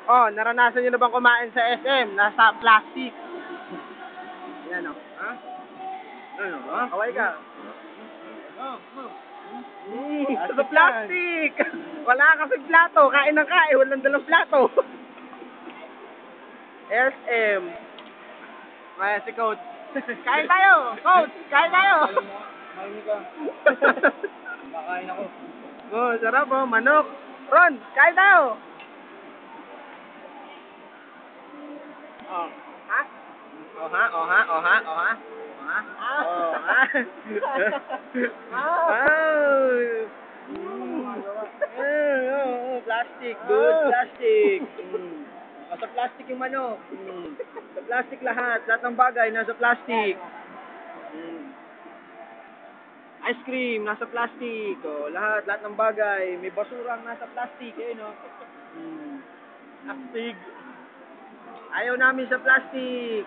Oh, naranasan nyo na bang kumain sa SM? Nasa plastic. Yan o. Ha? Ano ba? Kaway ka. Sa plastic! Wala kasing plato. Kain ng kain. Walang dalang plato. SM. Kaya si Coach. Kain tayo! Coach! Kain tayo! Mahinig ka. Makain ako. Oh, sarap oh. Manok. Ron, kain tayo! Oh. Ha? Oh ha? Oh ha? Oh ha? Oh ha? Oh ha? Oh ha? Oh, plastic. Good plastic. Nasa plastic yung manok. Sa plastic lahat. Lahat ng bagay nasa plastic. Ice cream, nasa plastic. Oh, lahat ng bagay. May basurang nasa plastic. Eh, no? Plastic. Ayaw namin sa plastic.